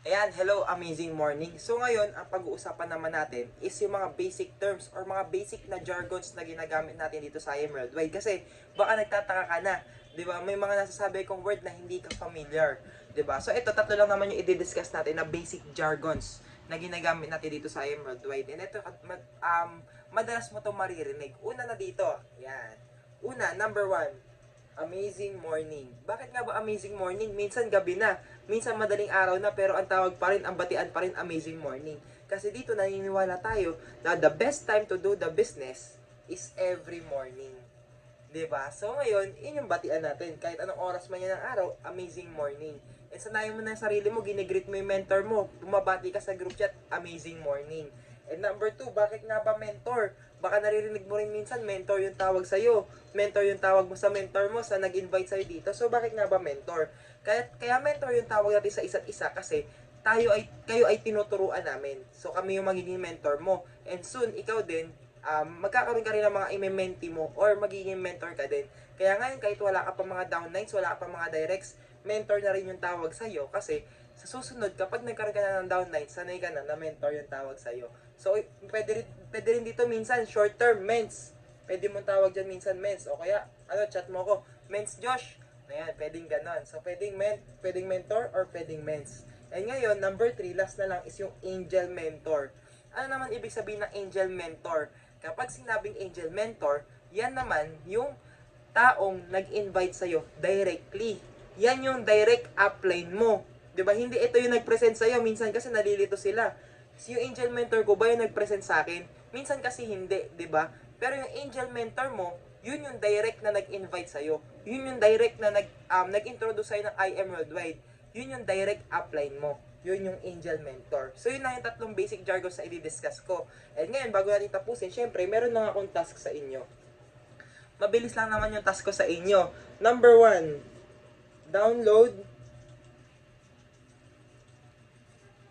Ayan, hello, amazing morning. So ngayon, ang pag-uusapan naman natin is yung mga basic terms or mga basic na jargons na ginagamit natin dito sa IM Worldwide. Kasi baka nagtataka ka na, 'di ba? May mga nasasabi kong word na hindi ka familiar, 'di ba? So ito tatlo lang naman yung i-discuss natin na basic jargons na ginagamit natin dito sa IM Worldwide. And ito madalas mo 'tong maririnig. Una na dito. Ayan. Una, number one, amazing morning. Bakit nga ba amazing morning? Minsan gabi na, minsan madaling araw na, pero ang tawag pa rin, ang batian pa rin amazing morning. Kasi dito naniniwala tayo na the best time to do the business is every morning. 'Di ba? So ngayon, yun yung batian natin. Kahit anong oras man yan ng araw, amazing morning. And sanayin mo na yung sarili mo, ginigreet mo yung mentor mo, bumabati ka sa group chat, amazing morning. And number two, bakit nga ba mentor? Baka naririnig mo rin minsan, mentor yung tawag sa'yo. Mentor yung tawag mo sa mentor mo sa nag-invite sa'yo dito. So bakit nga ba mentor? Kaya mentor yung tawag natin sa isa't isa kasi kayo ay tinuturuan namin. So kami yung magiging mentor mo. And soon, ikaw din, magkakaroon ka rin ng mga i-mentee mo or magiging mentor ka din. Kaya ngayon, kahit wala ka pa mga downlines, wala ka pa mga directs, mentor na rin yung tawag sa'yo kasi sa susunod, kapag nagkaroon ka na ng downline, sanay ka na mentor yung tawag sa'yo. So, pwede rin dito minsan, short term, mens. Pwede mong tawag dyan minsan, mens. O kaya, chat mo ko, mens Josh. Ayan, pwedeng ganon. So, pwedeng mentor or pwedeng mens. And ngayon, number 3, last na lang is yung angel mentor. Ano naman ibig sabihin ng angel mentor? Kapag sinabing angel mentor, yan naman yung taong nag-invite sa'yo directly. Yan yung direct upline mo. 'Di ba? Hindi ito yung nag-present sa iyo. Minsan kasi nalilito sila. Si yung angel mentor ko ba yung nag-present sa akin? Minsan kasi hindi, 'di ba? Pero yung angel mentor mo, yun yung direct na nag-invite sa iyo. Yun yung direct na nag-introduce sa'yo ng IM Worldwide. Yun yung direct upline mo. Yun yung angel mentor. So yun na yung tatlong basic jargons na i-discuss ko. And ngayon, bago natin tapusin, syempre, meron lang akong task sa inyo. Mabilis lang naman yung task ko sa inyo. Number 1, download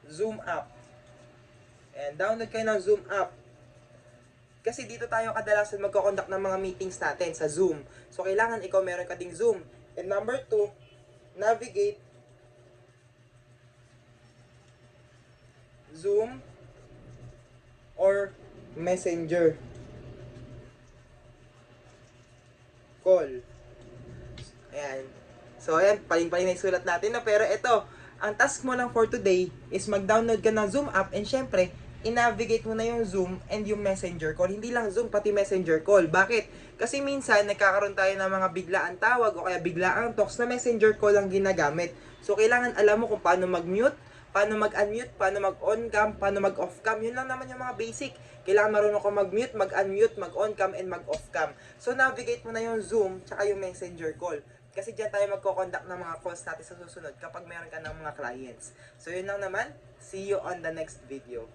Zoom app. And download kayo ng Zoom app. Kasi dito tayo kadalasan magko-conduct ng mga meetings natin sa Zoom. So kailangan ikaw meron ka ding Zoom. And number 2, navigate Zoom or Messenger call. Ayan. So ayan, paling-paling na isulat natin na, pero ito, ang task mo lang for today is mag-download ka ng Zoom app and syempre, i-navigate mo na yung Zoom and yung Messenger call. Hindi lang Zoom, pati Messenger call. Bakit? Kasi minsan, nagkakaroon tayo ng mga biglaan tawag o kaya biglaang talks na Messenger call lang ginagamit. So, kailangan alam mo kung paano mag-mute, paano mag-unmute, paano mag-on cam, paano mag-off cam. Yun lang naman yung mga basic. Kailangan marunong ko mag-mute, mag-unmute, mag-on cam, and mag-off cam. So, navigate mo na yung Zoom, tsaka yung Messenger call. Kasi dyan tayo magko-conduct ng mga calls natin sa susunod kapag meron ka ng mga clients. So, yun lang naman. See you on the next video.